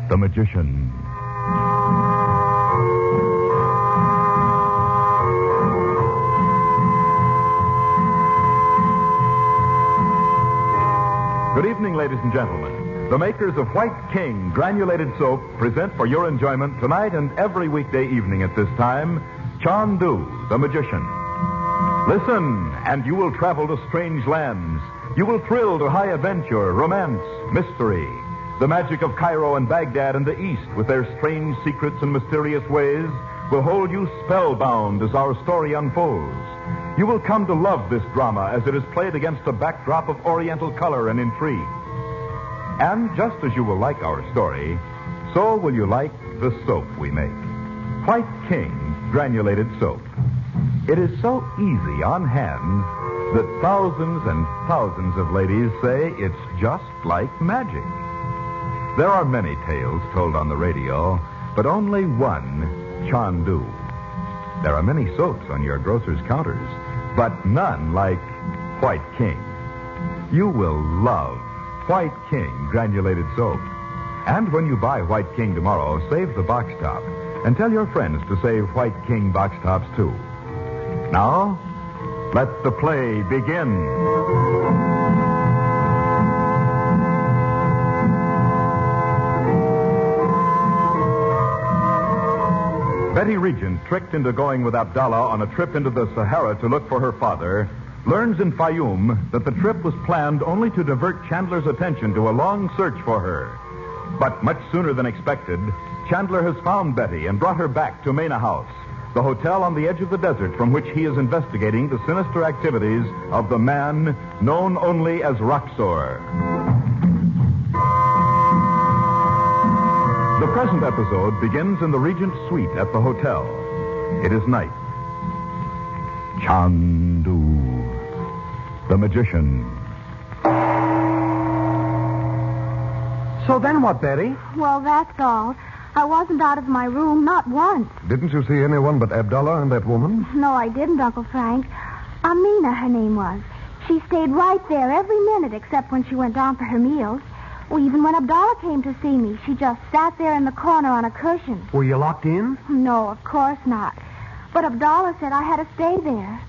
the Magician. Good evening, ladies and gentlemen. The makers of White King Granulated Soap present for your enjoyment tonight and every weekday evening at this time, Chandu the Magician. Listen, and you will travel to strange lands. You will thrill to high adventure, romance, mystery. The magic of Cairo and Baghdad and the East, with their strange secrets and mysterious ways, will hold you spellbound as our story unfolds. You will come to love this drama as it is played against a backdrop of Oriental color and intrigue. And just as you will like our story, so will you like the soap we make. White King Granulated Soap. It is so easy on hands that thousands and thousands of ladies say it's just like magic. There are many tales told on the radio, but only one Chandu. There are many soaps on your grocer's counters, but none like White King. You will love White King Granulated Soap. And when you buy White King tomorrow, save the box top and tell your friends to save White King box tops too. Now, let the play begin. Betty Regent, tricked into going with Abdallah on a trip into the Sahara to look for her father, learns in Fayoum that the trip was planned only to divert Chandler's attention to a long search for her. But much sooner than expected, Chandler has found Betty and brought her back to Mena House, the hotel on the edge of the desert from which he is investigating the sinister activities of the man known only as Roxor. The present episode begins in the Regent's suite at the hotel. It is night. Chandu, the Magician. So then what, Betty? Well, that's all. I wasn't out of my room, not once. Didn't you see anyone but Abdallah and that woman? No, I didn't, Uncle Frank. Amina, her name was. She stayed right there every minute except when she went down for her meals. Well, even when Abdallah came to see me, she just sat there in the corner on a cushion. Were you locked in? No, of course not. But Abdallah said I had to stay there.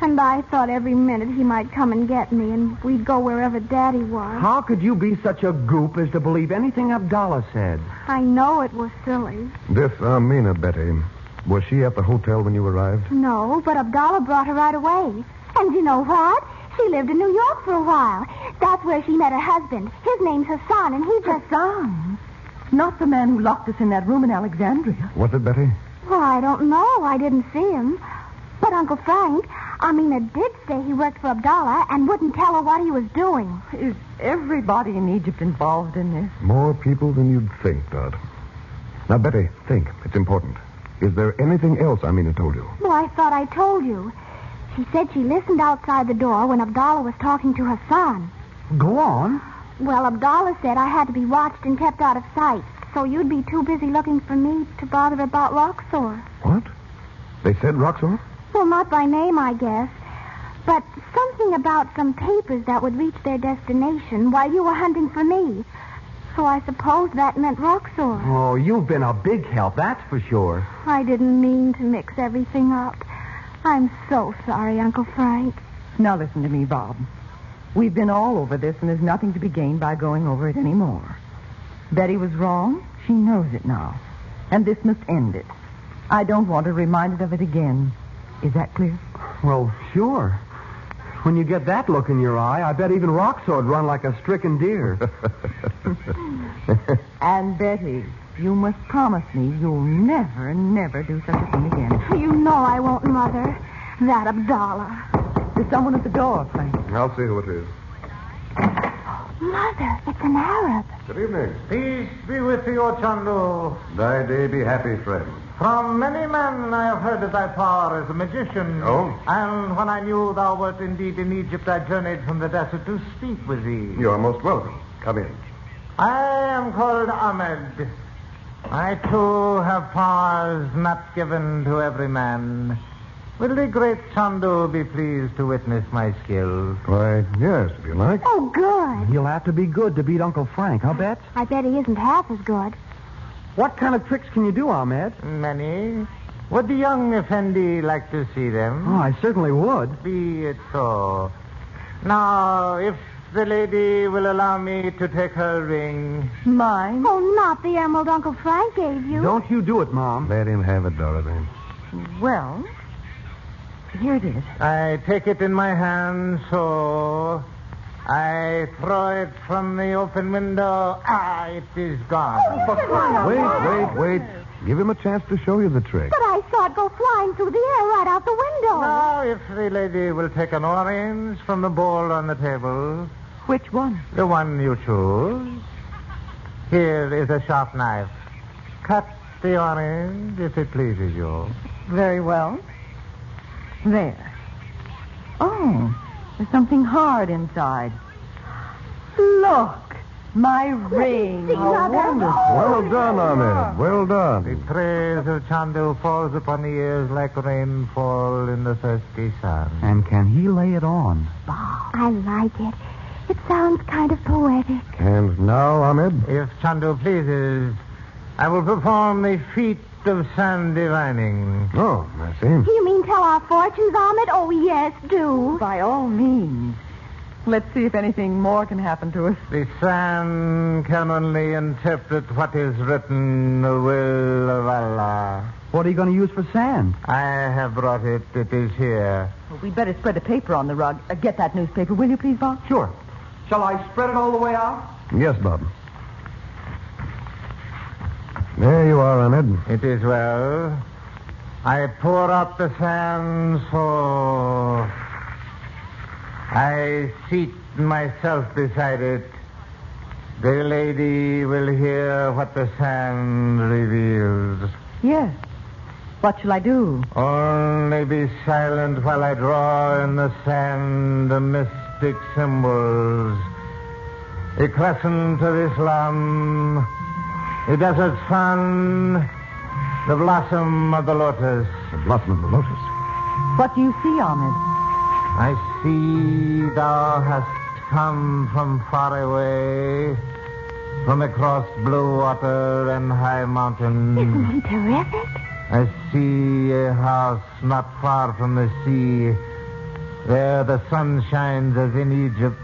And I thought every minute he might come and get me, and we'd go wherever Daddy was. How could you be such a goop as to believe anything Abdallah said? I know it was silly. This Amina, Betty, was she at the hotel when you arrived? No, but Abdallah brought her right away. And you know what? She lived in New York for a while. That's where she met her husband. His name's Hassan, and he just... Hassan? Not the man who locked us in that room in Alexandria. Was it, Betty? Well, I don't know. I didn't see him. But Uncle Frank, Amina did say he worked for Abdallah and wouldn't tell her what he was doing. Is everybody in Egypt involved in this? More people than you'd think, Dot. Now, Betty, think. It's important. Is there anything else Amina told you? Well, I thought I told you. She said she listened outside the door when Abdallah was talking to Hassan. Go on. Well, Abdallah said I had to be watched and kept out of sight, so you'd be too busy looking for me to bother about Roxor. What? They said Roxor? Well, not by name, I guess. But something about some papers that would reach their destination while you were hunting for me. So I suppose that meant Roxor. Oh, you've been a big help, that's for sure. I didn't mean to mix everything up. I'm so sorry, Uncle Frank. Now listen to me, Bob. We've been all over this, and there's nothing to be gained by going over it anymore. Betty was wrong. She knows it now. And this must end it. I don't want her reminded of it again. Is that clear? Well, sure. When you get that look in your eye, I bet even Roxor'd run like a stricken deer. And Betty, you must promise me you'll never, never do such a thing again. You know I won't, Mother. That Abdallah. There's someone at the door, Frank. I'll see who it is. Mother, it's an Arab. Good evening. Peace be with you, O Chandu. Thy day be happy, friend. From many men I have heard of thy power as a magician. Oh? And when I knew thou wert indeed in Egypt, I journeyed from the desert to speak with thee. You are most welcome. Come in. I am called Ahmed. I, too, have powers not given to every man. Will the great Chandu be pleased to witness my skill? Why, yes, if you like. Oh, good. He'll have to be good to beat Uncle Frank, huh, Bets? I bet he isn't half as good. What kind of tricks can you do, Ahmed? Many. Would the young Effendi like to see them? Oh, I certainly would. Be it so. Now, if the lady will allow me to take her ring. Mine? Oh, not the emerald Uncle Frank gave you. Don't you do it, Mom. Let him have it, Dorothy. Well, here it is. I take it in my hand, so I throw it from the open window. It is gone. Wait. Give him a chance to show you the trick. But I saw it go flying through the air right out the window. Now, if the lady will take an orange from the bowl on the table, Which one? the one you choose. Here is a sharp knife. Cut the orange if it pleases you. Very well. There. Oh, there's something hard inside. Look, my ring. See, Mother. Well done, Ahmed. Well The done. praise of Chandu falls upon the ears like rainfall in the thirsty sun. And can he lay it on? I like it. It sounds kind of poetic. And now, Ahmed? If Chandu pleases, I will perform the feat of sand divining. Oh, I see. You mean tell our fortunes, Ahmed? Oh, yes, do. By all means. Let's see if anything more can happen to us. The sand can only interpret what is written, the will of Allah. What are you going to use for sand? I have brought it. It is here. Well, we'd better spread the paper on the rug. Get that newspaper, will you, please, Bob? Sure. Shall I spread it all the way out? Yes, Bob. There you are, Ahmed. It is well. I pour out the sand, so I seat myself beside it. The lady will hear what the sand reveals. Yes. What shall I do? Only be silent while I draw in the sand the mystic symbols. A crescent of Islam, a desert sun, the blossom of the lotus. The blossom of the lotus. What do you see, Ahmed? I see thou hast come from far away, from across blue water and high mountains. Isn't he terrific? I see a house not far from the sea. There the sun shines as in Egypt.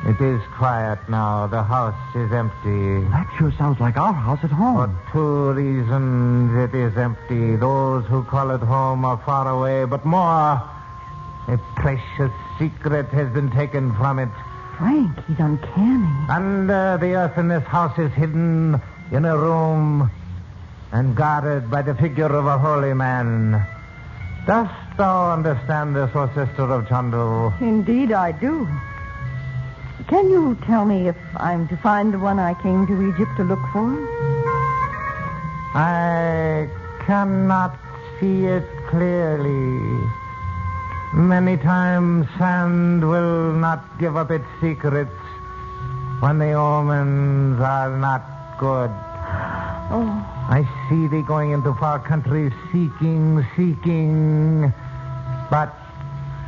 It is quiet now. The house is empty. That sure sounds like our house at For home. two reasons it is empty. Those who call it home are far away, but more, a precious secret has been taken from it. Frank, he's uncanny. Under the earth in this house is hidden in a room and guarded by the figure of a holy man. Dost thou understand this, O sister of Chandu? Indeed, I do. Can you tell me if I'm to find the one I came to Egypt to look for? I cannot see it clearly. Many times sand will not give up its secrets when the omens are not good. Oh, I see thee going into far countries seeking, but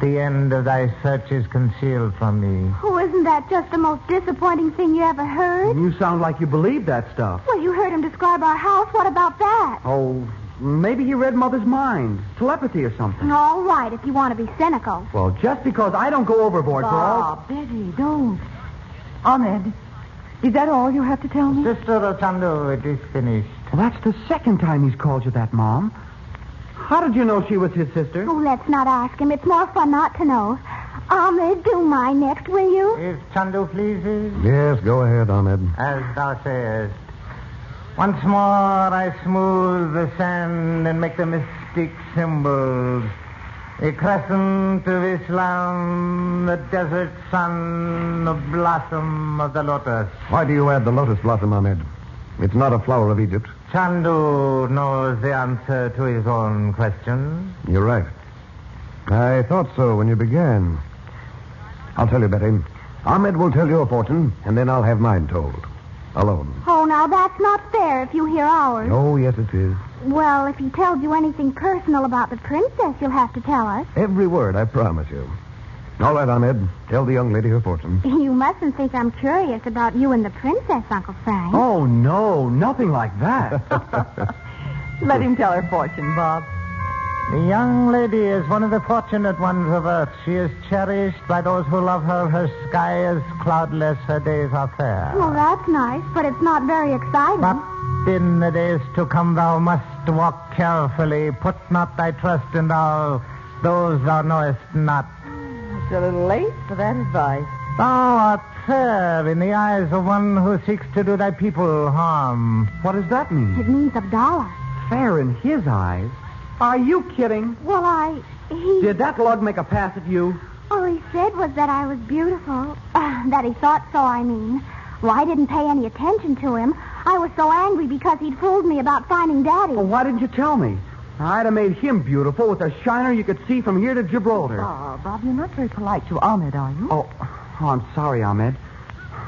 the end of thy search is concealed from me. Oh, isn't that just the most disappointing thing you ever heard? You sound like you believe that stuff. Well, you heard him describe our house. What about that? Oh, maybe he read Mother's mind. Telepathy or something. All right, if you want to be cynical. Well, just because I don't go overboard for all... Bob, Betty, don't. Ahmed, is that all you have to tell me? Sister of Chandu, it is finished. Well, that's the second time he's called you that, Mom. How did you know she was his sister? Oh, let's not ask him. It's more fun not to know. Ahmed, do mine next, will you? If Chandu pleases, Yes, go ahead, Ahmed. as thou sayest. Once more I smooth the sand and make the mystic symbols. A crescent of Islam, the desert sun, the blossom of the lotus. Why do you add the lotus blossom, Ahmed? It's not a flower of Egypt. Chandu knows the answer to his own question. You're right. I thought so when you began. I'll tell you, Betty. Ahmed will tell your fortune, and then I'll have mine told. Alone. Oh, now that's not fair if you hear ours. Oh, yes, it is. Well, if he tells you anything personal about the princess, you'll have to tell us. Every word, I promise you. All right, Ahmed. Tell the young lady her fortune. You mustn't think I'm curious about you and the princess, Uncle Frank. Oh, no, nothing like that. Let him tell her fortune, Bob. The young lady is one of the fortunate ones of earth. She is cherished by those who love her. Her sky is cloudless. Her days are fair. Well, that's nice, but it's not very exciting. But in the days to come thou must walk carefully. Put not thy trust in those thou knowest not. It's a little late for that advice. Thou art fair in the eyes of one who seeks to do thy people harm. What does that mean? It means $1. Fair in his eyes? Are you kidding? Well, Did that lug make a pass at you? All he said was that I was beautiful. That he thought so, I mean. Well, I didn't pay any attention to him. I was so angry because he'd fooled me about finding Daddy. Well, why didn't you tell me? I'd have made him beautiful with a shiner you could see from here to Gibraltar. Bob, you're not very polite to Ahmed, are you? Oh, I'm sorry, Ahmed.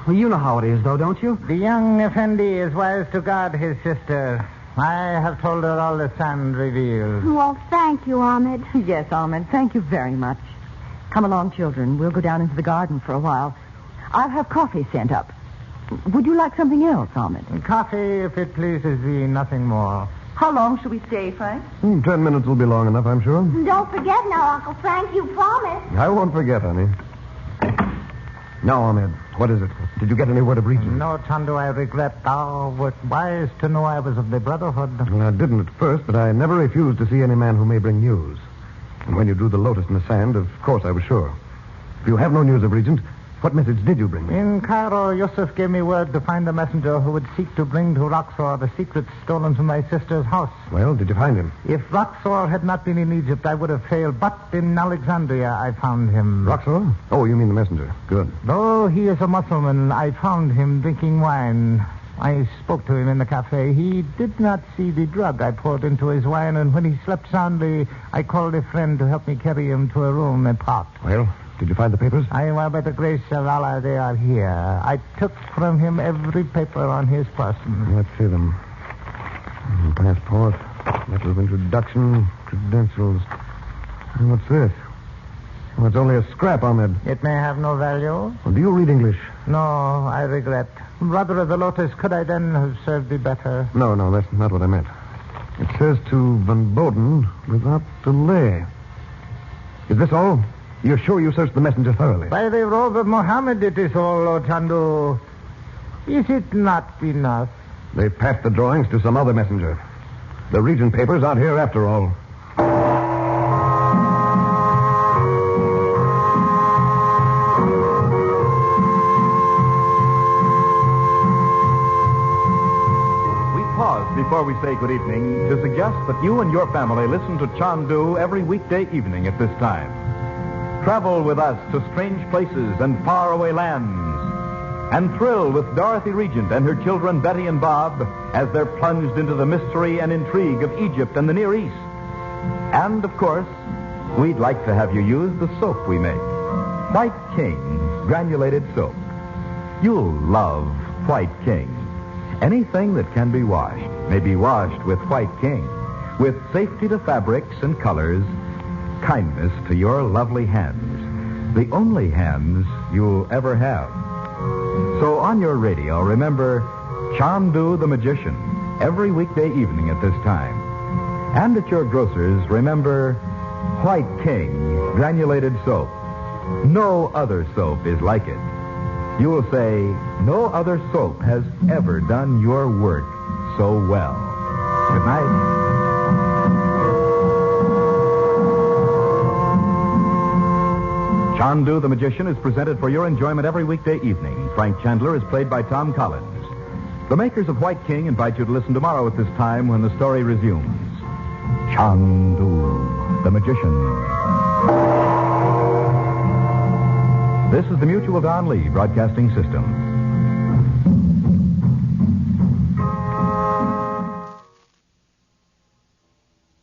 Well, you know how it is, though, don't you? The young Effendi is wise to guard his sister. I have told her all the sand reveals. Well, thank you, Ahmed. Yes, Ahmed, thank you very much. Come along, children. We'll go down into the garden for a while. I'll have coffee sent up. Would you like something else, Ahmed? Coffee, if it pleases thee, nothing more. How long shall we stay, Frank? 10 minutes will be long enough, I'm sure. Don't forget now, Uncle Frank, you promised. I won't forget, honey. Now, Ahmed, what is it? Did you get any word of reason? No, Chandu, I regret. Thou wert wise to know I was of the Brotherhood. Well, I didn't at first, but I never refused to see any man who may bring news. And when you drew the lotus in the sand, of course I was sure. If you have no news of Regent, what message did you bring me? In Cairo, Yusuf gave me word to find a messenger who would seek to bring to Roxor the secrets stolen from my sister's house. Well, did you find him? If Roxor had not been in Egypt, I would have failed. But in Alexandria, I found him. Roxor? Oh, you mean the messenger. Good. Though he is a Mussulman, I found him drinking wine. I spoke to him in the cafe. He did not see the drug I poured into his wine, and when he slept soundly, I called a friend to help me carry him to a room apart. Well, did you find the papers? By the grace of Allah, they are here. I took from him every paper on his person. Let's see them. Passport, letter of introduction, credentials. And what's this? Well, it's only a scrap, Ahmed. It may have no value. Well, do you read English? No, I regret. Brother of the Lotus, could I then have served thee better? No, that's not what I meant. It says to Van Boden without delay. Is this all? You're sure you searched the messenger thoroughly? By the robe of Mohammed, it is all, O Chandu. Is it not enough? They passed the drawings to some other messenger. The Regent papers aren't here after all. We pause before we say good evening to suggest that you and your family listen to Chandu every weekday evening at this time. Travel with us to strange places and faraway lands, and thrill with Dorothy Regent and her children Betty and Bob as they're plunged into the mystery and intrigue of Egypt and the Near East. And, of course, we'd like to have you use the soap we make, White King Granulated Soap. You'll love White King. Anything that can be washed may be washed with White King, with safety to fabrics and colors, kindness to your lovely hands, the only hands you'll ever have. So on your radio, remember Chandu the Magician every weekday evening at this time. And at your grocer's, remember White King Granulated Soap. No other soap is like it. You will say, no other soap has ever done your work so well. Good night. Chandu the Magician is presented for your enjoyment every weekday evening. Frank Chandler is played by Tom Collins. The makers of White King invite you to listen tomorrow at this time when the story resumes. Chandu the Magician. This is the Mutual Don Lee Broadcasting System.